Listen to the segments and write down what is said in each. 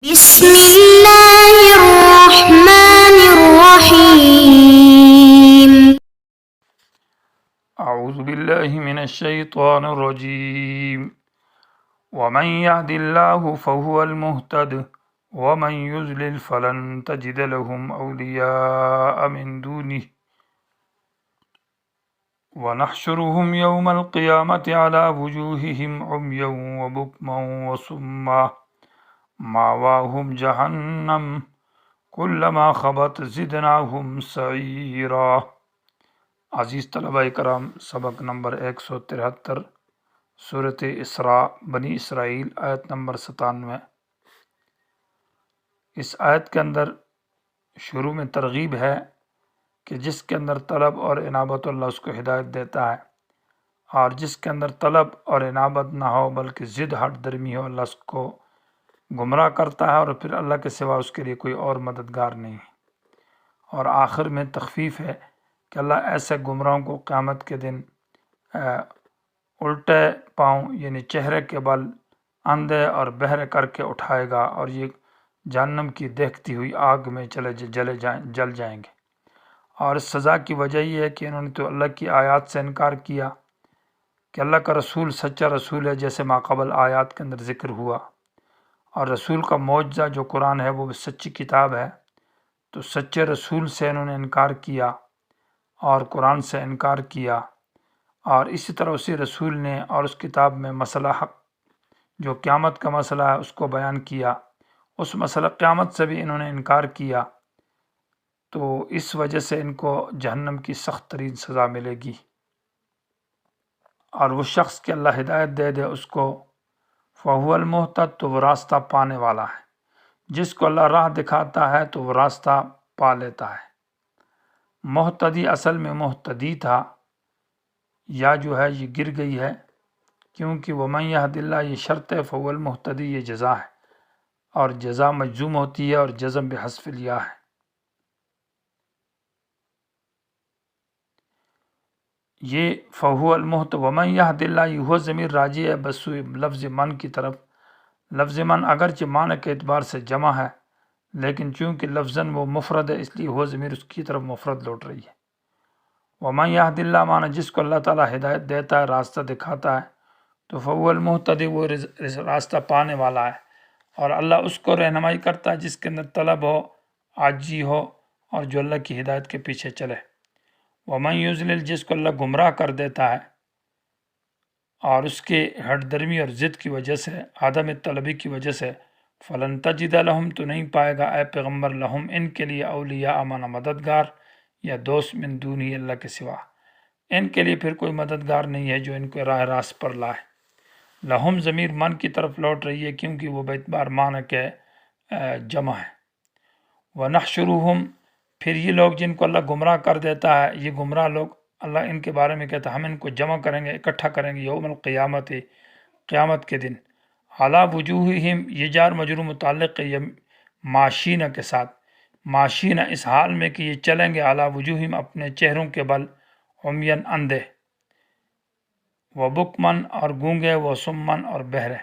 بسم الله الرحمن الرحيم. أعوذ بالله من الشيطان الرجيم. ومن يهد الله فهو المهتد ومن يضلل فلن تجد لهم أولياء من دونه ونحشرهم يوم القيامة على وجوههم عميا وبكما وصما مأواهم جهنم كلما خبت زدناهم سعيرا۔ عزیز طلبہ کرام، سبق نمبر 173، سورۃ اسراء بنی اسرائیل، آیت نمبر 97۔ اس آیت کے اندر شروع میں ترغیب ہے کہ جس کے اندر طلب اور انابت اللہ اس کو ہدایت دیتا ہے، اور جس کے اندر طلب اور انابت نہ ہو بلکہ ضد ہٹ درمی ہو، اللہ اس کو گمراہ کرتا ہے، اور پھر اللہ کے سوا اس کے لیے کوئی اور مددگار نہیں ہے۔ اور آخر میں تخفیف ہے کہ اللہ ایسے گمراہوں کو قیامت کے دن الٹے پاؤں یعنی چہرے کے بل اندھے اور بہرے کر کے اٹھائے گا، اور یہ جہنم کی دیکھتی ہوئی آگ میں جل جائیں گے۔ اور اس سزا کی وجہ یہ ہے کہ انہوں نے تو اللہ کی آیات سے انکار کیا کہ اللہ کا رسول سچا رسول ہے، جیسے ماقبل آیات کے اندر ذکر ہوا، اور رسول کا معجزہ جو قرآن ہے وہ سچی کتاب ہے، تو سچے رسول سے انہوں نے انکار کیا اور قرآن سے انکار کیا، اور اسی طرح اسی رسول نے اور اس کتاب میں مسئلہ حق جو قیامت کا مسئلہ ہے اس کو بیان کیا، اس مسئلہ قیامت سے بھی انہوں نے انکار کیا، تو اس وجہ سے ان کو جہنم کی سخت ترین سزا ملے گی۔ اور وہ شخص کہ اللہ ہدایت دے دے اس کو، فہو المہتد، تو وہ راستہ پانے والا ہے۔ جس کو اللہ راہ دکھاتا ہے تو وہ راستہ پا لیتا ہے۔ محتدی اصل میں محتدی تھا، یا جو ہے یہ گر گئی ہے، کیونکہ ومن یہد اللہ یہ شرط ہے، فهو المہتدی یہ جزا ہے، اور جزا مجزوم ہوتی ہے اور جزم بحذف الیا ہے۔ یہ فهو المہتد ومن یہد اللہ یہ ہو ضمیر راجع ہے بس لفظ من کی طرف۔ لفظ من اگرچہ معنی کے اعتبار سے جمع ہے، لیکن چونکہ لفظاً وہ مفرد ہے، اس لیے وہ ضمیر اس کی طرف مفرد لوٹ رہی ہے۔ ومن یہد اللہ معنی جس کو اللہ تعالیٰ ہدایت دیتا ہے، راستہ دکھاتا ہے، تو فهو المہتدی وہ راستہ پانے والا ہے، اور اللہ اس کو رہنمائی کرتا ہے جس کے اندر طلب ہو، عاجزی ہو، اور جو اللہ کی ہدایت کے پیچھے چلے۔ ومن یضلل جس کو اللہ گمراہ کر دیتا ہے، اور اس کے ہٹ درمی اور ضد کی وجہ سے، عدم طلبی کی وجہ سے، فلن تجد لہم تو نہیں پائے گا اے پیغمبر، لہم ان کے لیے، اولیاء مانا مددگار یا دوست، من دونہی اللہ کے سوا، ان کے لیے پھر کوئی مددگار نہیں ہے جو ان کو راہ راست پر لائے۔ لہم ضمیر من کی طرف لوٹ رہی ہے کیونکہ وہ باعتبار معنی کے جمع ہے۔ وَنَحْشُرُهُمْ پھر یہ لوگ جن کو اللہ گمراہ کر دیتا ہے، یہ گمراہ لوگ اللہ ان کے بارے میں کہتا ہے ہم ان کو جمع کریں گے، اکٹھا کریں گے، یوم القیامت قیامت کے دن، علی وجوہہم یہ جار مجرور متعلق ہے ماشینہ کے ساتھ، ماشینہ اس حال میں کہ یہ چلیں گے، علی وجوہہم اپنے چہروں کے بل، عمین اندھے، وبکمن اور گونگے، وصمن اور بہرے۔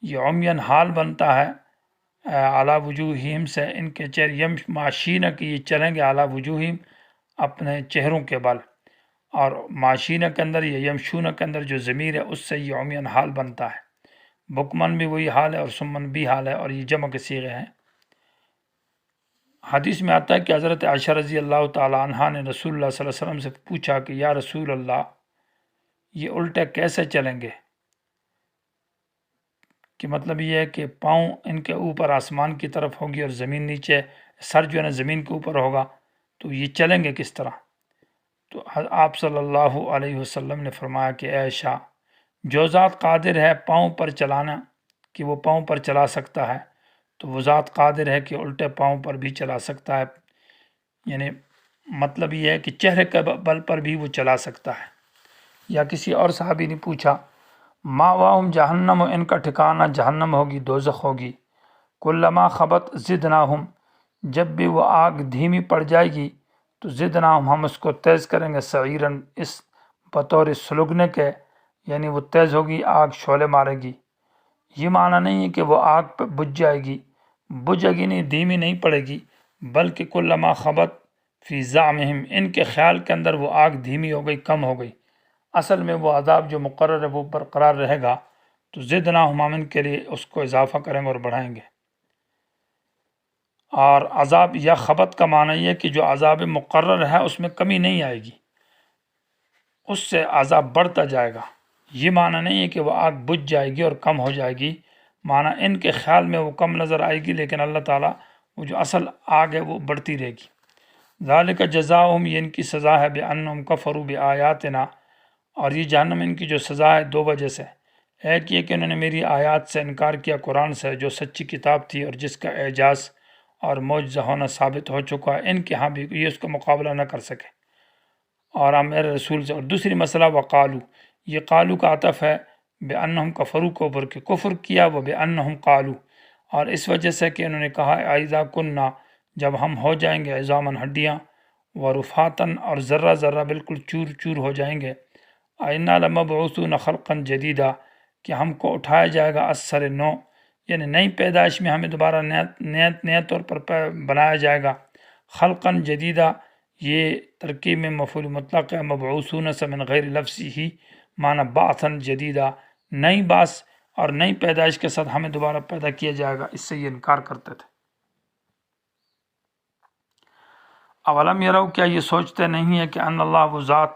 یہ عمین حال بنتا ہے علی وجوہہم سے، ان کے چہرے، یم ماشینہ کی یہ چلیں گے، علی وجوہہم اپنے چہروں کے بل، اور ماشینہ کے اندر یا یمشونہ کے اندر جو ضمیر ہے اس سے یہ عمین حال بنتا ہے۔ بکمن بھی وہی حال ہے اور سمن بھی حال ہے، اور یہ جمع کے صیغے ہیں۔ حدیث میں آتا ہے کہ حضرت عائشہ رضی اللہ تعالی عنہا نے رسول اللہ صلی اللہ علیہ وسلم سے پوچھا کہ یا رسول اللہ یہ الٹے کیسے چلیں گے؟ کہ مطلب یہ ہے کہ پاؤں ان کے اوپر آسمان کی طرف ہوگی اور زمین نیچے، سر جو ہے نا زمین کے اوپر ہوگا، تو یہ چلیں گے کس طرح؟ تو آپ صلی اللہ علیہ وسلم نے فرمایا کہ اے عائشہ، جو ذات قادر ہے پاؤں پر چلانا، کہ وہ پاؤں پر چلا سکتا ہے، تو وہ ذات قادر ہے کہ الٹے پاؤں پر بھی چلا سکتا ہے، یعنی مطلب یہ ہے کہ چہرے کے بل پر بھی وہ چلا سکتا ہے۔ یا کسی اور صحابی نے پوچھا، ماواہم جہنم، ان کا ٹھکانہ جہنم ہوگی، دوزخ ہوگی، کلما خبت زدناہم جب بھی وہ آگ دھیمی پڑ جائے گی تو زدناہم ہم اس کو تیز کریں گے، سعیرن اس بطور سلگنے کے، یعنی وہ تیز ہوگی، آگ شعلے مارے گی۔ یہ معنی نہیں ہے کہ وہ آگ پہ بجھ جائے گی، بجھے نہیں، دھیمی نہیں پڑے گی، بلکہ کلما خبت فی زعمہم، ان کے خیال کے اندر وہ آگ دھیمی ہو گئی، کم ہو گئی۔ اصل میں وہ عذاب جو مقرر ہے وہ برقرار رہے گا، تو زدناہم ہم ان کے لیے اس کو اضافہ کریں گے اور بڑھائیں گے۔ اور عذاب یا خبت کا معنی یہ کہ جو عذاب مقرر ہے اس میں کمی نہیں آئے گی، اس سے عذاب بڑھتا جائے گا۔ یہ معنی نہیں ہے کہ وہ آگ بجھ جائے گی اور کم ہو جائے گی، معنی ان کے خیال میں وہ کم نظر آئے گی، لیکن اللہ تعالیٰ وہ جو اصل آگ ہے وہ بڑھتی رہے گی۔ ذالک جزاؤہم، یہ ان کی سزا ہے، بأنہم کفروا بآیاتنا، اور یہ جہنم ان کی جو سزا ہے دو وجہ سے۔ ایک یہ کہ انہوں نے میری آیات سے انکار کیا، قرآن سے جو سچی کتاب تھی اور جس کا اعجاز اور معجزہ ہونا ثابت ہو چکا ہے، ان کے ہاں بھی یہ اس کا مقابلہ نہ کر سکے اور ہم میرے رسول سے۔ اور دوسری مسئلہ وقالو، یہ قالو کا عطف ہے بأنہم کفروا کے اوپر، کہ کفر کیا وہ بأنہم قالو، اور اس وجہ سے کہ انہوں نے کہا اذا کننا، جب ہم ہو جائیں گے عظاماً ہڈیاں، ورفاتاً اور ذرہ ذرہ بالکل چور چور ہو جائیں گے، انا لمبعوثون خلقا جدیدا، کہ ہم کو اٹھایا جائے گا اثر نو، یعنی نئی پیدائش میں ہمیں دوبارہ نئے طور پر بنایا جائے گا۔ خلقا جدیدہ، یہ ترکیب میں مفعول مطلق ہے، مبعوثون سے من غیر لفظ ہی، معنی بعثاً جدیدہ، نئی بعث اور نئی پیدائش کے ساتھ ہمیں دوبارہ پیدا کیا جائے گا، اس سے یہ انکار کرتے تھے۔ اولم یرو، کیا یہ سوچتے نہیں ہے کہ ان اللہ وہ ذات،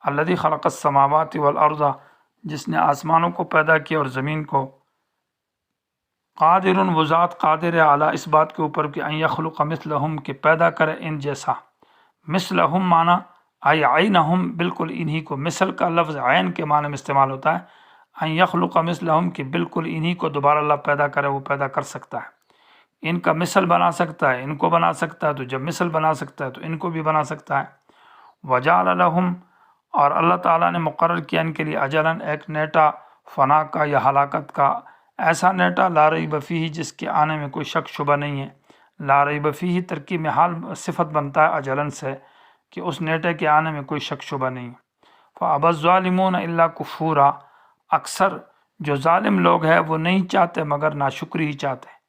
الذی خلق السماوات والارض، جس نے آسمانوں کو پیدا کیا اور زمین کو، قادر، وہ ذات قادر ہے، اعلیٰ اس بات کے اوپر کہ ان یخلق مثلہم، کہ پیدا کرے ان جیسا۔ مثلہم معنی ای عینہم، بالکل انہی کو، مثل کا لفظ عین کے معنی میں استعمال ہوتا ہے، ان یخلق مثلہم، کہ بالکل انہی کو دوبارہ اللہ پیدا کرے، وہ پیدا کر سکتا ہے، ان کا مثل بنا سکتا ہے، ان کو بنا سکتا ہے، تو جب مثل بنا سکتا ہے تو ان کو بھی بنا سکتا ہے۔ وجعل لہم، اور اللہ تعالیٰ نے مقرر کیا ان کے لیے اجلاً، ایک نیٹا، فنا کا یا ہلاکت کا، ایسا نیٹا لا ریب فیہ، جس کے آنے میں کوئی شک شبہ نہیں ہے۔ لا ریب فیہ ترکیب میں حال صفت بنتا ہے اجلاً سے، کہ اس نیٹے کے آنے میں کوئی شک شبہ نہیں ہے۔ فَأَبَى الظَّالِمُونَ إِلَّا كُفُورًا، اکثر جو ظالم لوگ ہیں وہ نہیں چاہتے مگر ناشکری ہی چاہتے ہیں۔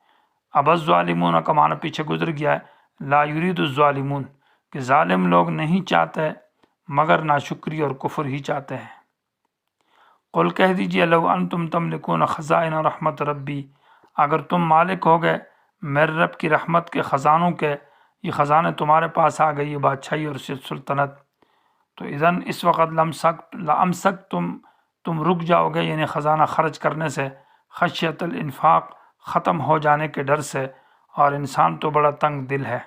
ابا الظالمون کا معنی پیچھے گزر گیا ہے، لا یرید الظالمون، کہ ظالم لوگ نہیں چاہتے مگر ناشکری اور کفر ہی چاہتے ہیں۔ قل کہہ دیجئے، لو انتم تملکون خزائن رحمت ربی، اگر تم مالک ہو گئے میرے رب کی رحمت کے خزانوں کے، یہ خزانے تمہارے پاس آ گئی، یہ بادشاہی اور سلطنت، تو اذن اس وقت لامسک تم رک جاؤ گے، یعنی خزانہ خرچ کرنے سے، خشیت الانفاق، ختم ہو جانے کے ڈر سے، اور انسان تو بڑا تنگ دل ہے۔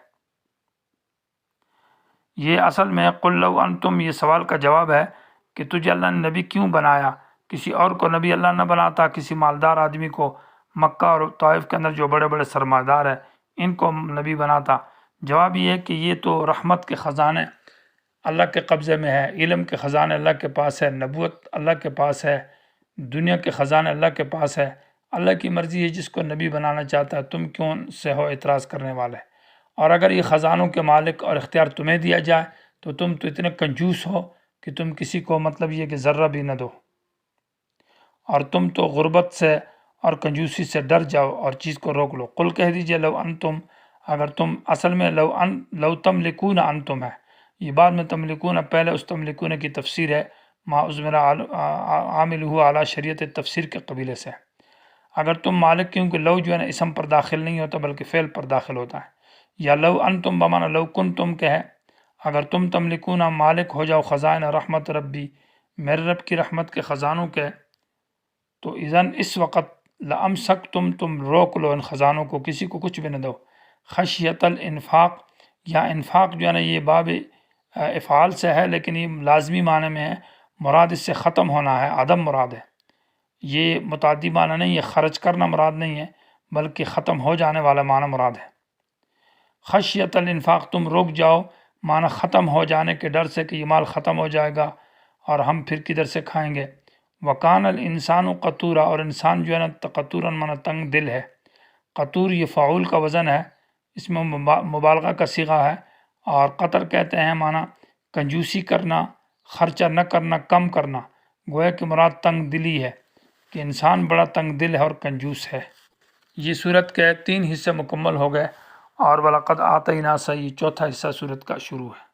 یہ اصل میں قل لو انتم، یہ سوال کا جواب ہے کہ تجھے اللہ نے نبی کیوں بنایا، کسی اور کو نبی اللہ نہ بناتا، کسی مالدار آدمی کو، مکہ اور طائف کے اندر جو بڑے بڑے سرمایہ دار ہیں ان کو نبی بناتا۔ جواب یہ ہے کہ یہ تو رحمت کے خزانے اللہ کے قبضے میں ہے، علم کے خزانے اللہ کے پاس ہے، نبوت اللہ کے پاس ہے، دنیا کے خزانے اللہ کے پاس ہے، اللہ کی مرضی ہے جس کو نبی بنانا چاہتا ہے، تم کیوں سے ہو اعتراض کرنے والے؟ اور اگر یہ خزانوں کے مالک اور اختیار تمہیں دیا جائے تو تم تو اتنے کنجوس ہو کہ تم کسی کو مطلب یہ کہ ذرہ بھی نہ دو، اور تم تو غربت سے اور کنجوسی سے ڈر جاؤ اور چیز کو روک لو۔ قل کہہ دیجئے، لو انتم، اگر تم، اصل میں لو تملکون انتم ہے، یہ بعد میں تملکون، پہلے اس تملکون کی تفسیر ہے، ما عزمر عامل ہوا اعلیٰ شریعت تفسیر کے قبیلے سے۔ اگر تم مالک، کیونکہ لو جو ہے نا اسم پر داخل نہیں ہوتا بلکہ فعل پر داخل ہوتا ہے، یا لو انتم بمانا لو کنتم کے ہے، اگر تم تملکون، مالک ہو جاؤ، خزائن رحمت ربی، میرے رب کی رحمت کے خزانوں کے، تو اذن اس وقت لامسکتم، تم روک لو ان خزانوں کو، کسی کو کچھ بھی نہ دو۔ خشیت الانفاق، یا انفاق جو ہے نا یہ باب افعال سے ہے لیکن یہ لازمی معنی میں ہے، مراد اس سے ختم ہونا ہے، عدم مراد ہے، یہ متعدی معنی نہیں ہے، خرچ کرنا مراد نہیں ہے بلکہ ختم ہو جانے والا معنی مراد ہے۔ خشیت الانفاق، تم رک جاؤ، معنی ختم ہو جانے کے ڈر سے کہ یہ مال ختم ہو جائے گا اور ہم پھر کدھر سے کھائیں گے۔ وکان الانسان قتورا، اور انسان جو ہے نا قتورا معنی تنگ دل ہے، قطور یہ فعول کا وزن ہے، اس میں مبالغہ کا صیغہ ہے، اور قطر کہتے ہیں معنی کنجوسی کرنا، خرچہ نہ کرنا، کم کرنا، گویا کہ مراد تنگ دلی ہے، کہ انسان بڑا تنگ دل ہے اور کنجوس ہے۔ یہ صورت کے 3 حصے مکمل ہو گئے، اور وَلَقَدْ آتَيْنَا سے یہ چوتھا حصہ صورت کا شروع ہے۔